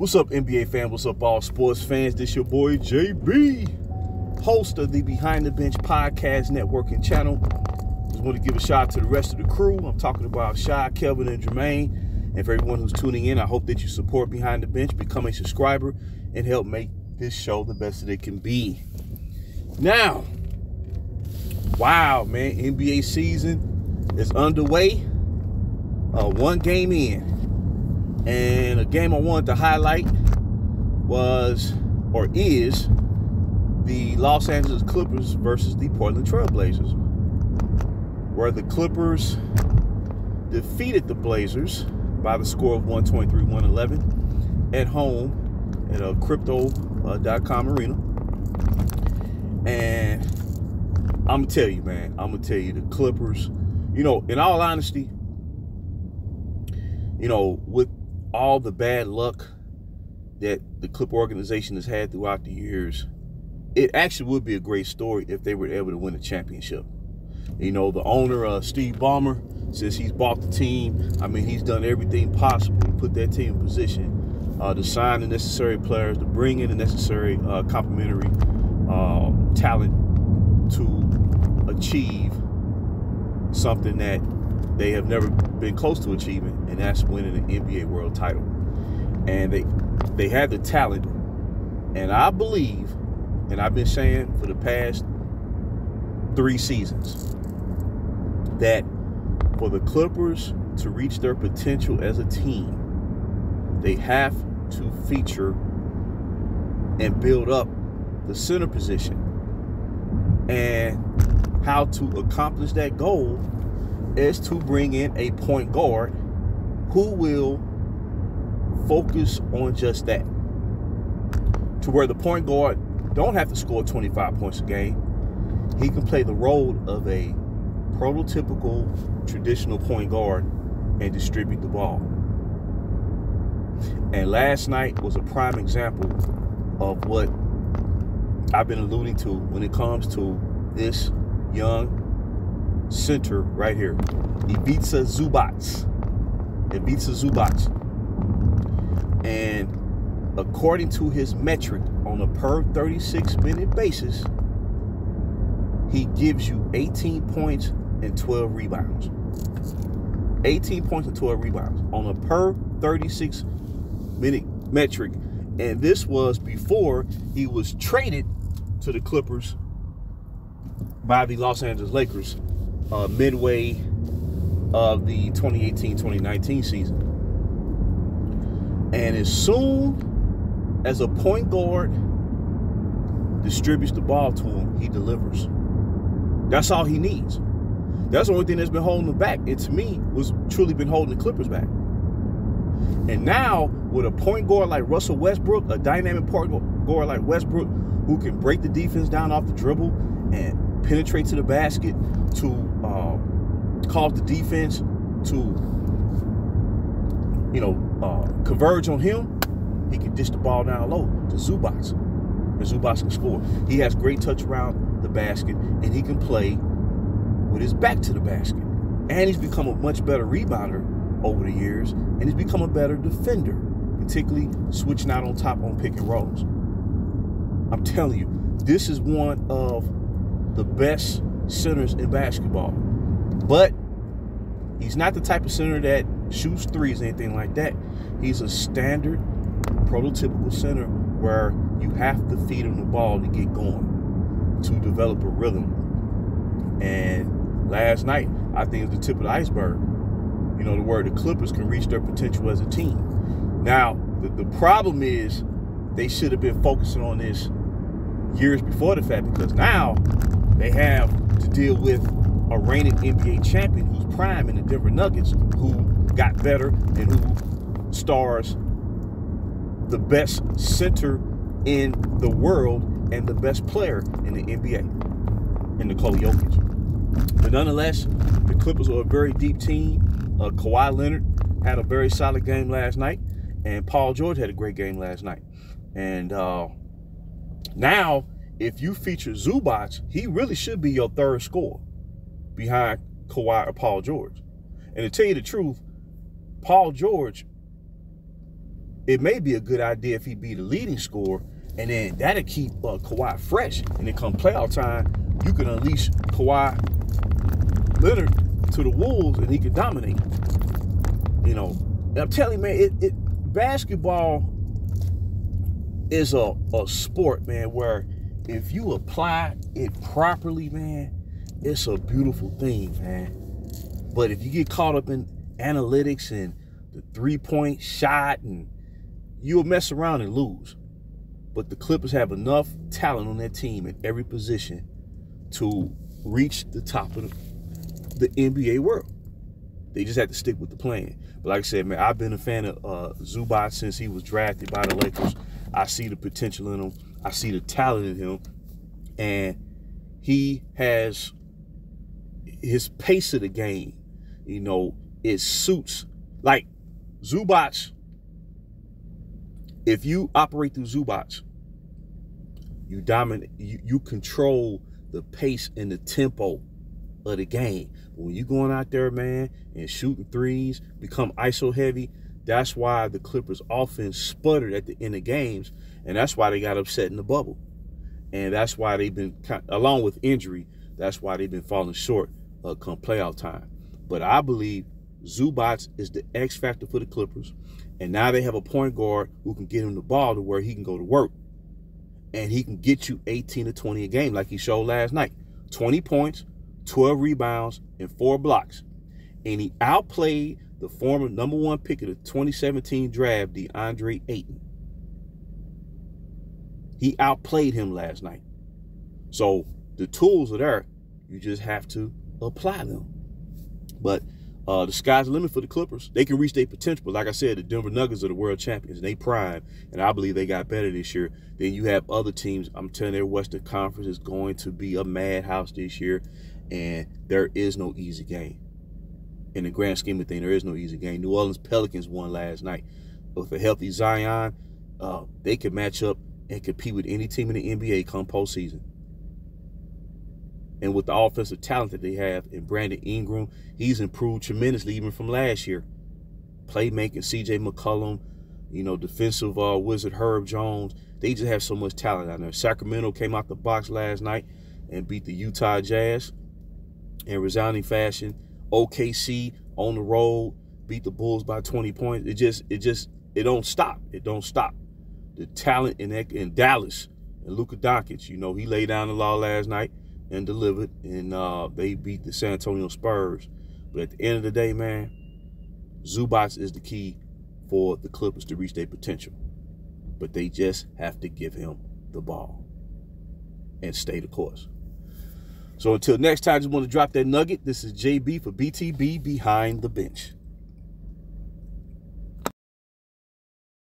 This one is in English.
What's up, NBA fans? What's up, all sports fans? This your boy, JB, host of the Behind the Bench podcast network and channel. Just want to give a shout out to the rest of the crew. I'm talking about Shy, Kelvin, and Jermaine. And for everyone who's tuning in, I hope that you support Behind the Bench, become a subscriber, and help make this show the best that it can be. Now, wow, man, NBA season is underway. One game in. And a game I wanted to highlight is the Los Angeles Clippers versus the Portland Trail Blazers, where the Clippers defeated the Blazers by the score of 123-111 at home at a crypto.com arena. And I'm going to tell you, man, the Clippers, in all honesty, with all the bad luck that the Clipper organization has had throughout the years, it actually would be a great story if they were able to win a championship. The owner, Steve Ballmer, since he's bought the team, he's done everything possible to put that team in position to sign the necessary players, to bring in the necessary complementary talent to achieve something that they have never been close to achieving, and that's winning an NBA world title. And they had the talent, and I believe, and I've been saying for the past 3 seasons, that for the Clippers to reach their potential as a team, they have to feature and build up the center position. And how to accomplish that goal is to bring in a point guard who will focus on just that, to where the point guard don't have to score 25 points a game. He can play the role of a prototypical traditional point guard and distribute the ball. And last night was a prime example of what I've been alluding to when it comes to this young center right here, Ivica Zubac. And according to his metric on a per 36-minute basis, he gives you 18 points and 12 rebounds. 18 points and 12 rebounds on a per 36-minute metric. And this was before he was traded to the Clippers by the Los Angeles Lakers midway of the 2018-2019 season. And as soon as a point guard distributes the ball to him, he delivers. That's all he needs. That's the only thing that's been holding him back. And to me, was truly been holding the Clippers back. And now, with a point guard like Russell Westbrook, a dynamic point guard like Westbrook, who can break the defense down off the dribble and penetrate to the basket to cause the defense to, converge on him, he can dish the ball down low to Zubac, and Zubac can score. He has great touch around the basket, and he can play with his back to the basket. And he's become a much better rebounder over the years, and he's become a better defender, particularly switching out on top on pick and rolls. I'm telling you, this is one of the best centers in basketball. But he's not the type of center that shoots threes or anything like that. He's a standard, prototypical center where you have to feed him the ball to get going, to develop a rhythm. And last night, I think it's the tip of the iceberg. Where the Clippers can reach their potential as a team. Now, the problem is they should have been focusing on this years before the fact, because now they have to deal with a reigning NBA champion who's prime in the Denver Nuggets, who got better and who stars the best center in the world and the best player in the NBA, in Nikola Jokic. But nonetheless, the Clippers are a very deep team. Kawhi Leonard had a very solid game last night, and Paul George had a great game last night. And now, if you feature Zubac, he really should be your third scorer behind Kawhi or Paul George. And to tell you the truth, Paul George it may be a good idea if he be the leading scorer, and then that'll keep Kawhi fresh. And then come playoff time, you can unleash Kawhi Leonard to the Wolves, and he can dominate. You know, and I'm telling you, man, basketball is a sport, man, where if you apply it properly, man, it's a beautiful thing, man. But if you get caught up in analytics and the three-point shot, and you'll mess around and lose. But the Clippers have enough talent on their team at every position to reach the top of the NBA world. They just have to stick with the plan. But like I said, man, I've been a fan of Zubac since he was drafted by the Lakers. I see the potential in him. I see the talent in him. And he has his pace of the game. You know, it suits. Like Zubac, if you operate through Zubac, you dominate, you control the pace and the tempo of the game. But when you're going out there, man, and shooting threes, become ISO heavy, that's why the Clippers offense sputtered at the end of games, and that's why they got upset in the bubble. And that's why they've been, along with injury, that's why they've been falling short come playoff time. But I believe Zubac is the X factor for the Clippers, and now they have a point guard who can get him the ball to where he can go to work, and he can get you 18 to 20 a game like he showed last night. 20 points, 12 rebounds, and 4 blocks. And he outplayed the former #1 pick of the 2017 draft, DeAndre Ayton. He outplayed him last night. So the tools are there. You just have to apply them. But the sky's the limit for the Clippers. They can reach their potential. But like I said, the Denver Nuggets are the world champions, and they prime. And I believe they got better this year. Then you have other teams. I'm telling you, their Western Conference is going to be a madhouse this year. And there is no easy game. In the grand scheme of things, there is no easy game. New Orleans Pelicans won last night. With a healthy Zion, they could match up and compete with any team in the NBA come postseason. And with the offensive talent that they have in Brandon Ingram, he's improved tremendously even from last year. Playmaking, C.J. McCollum, you know, defensive wizard Herb Jones. They just have so much talent out there. Sacramento came out the box last night and beat the Utah Jazz in resounding fashion. OKC on the road beat the Bulls by 20 points. It don't stop. It don't stop. The talent in Dallas and Luka Doncic, you know, he laid down the law last night and delivered, and they beat the San Antonio Spurs. But at the end of the day, man, Zubac is the key for the Clippers to reach their potential. But they just have to give him the ball and stay the course. So until next time, I just want to drop that nugget. This is JB for BTB Behind the Bench.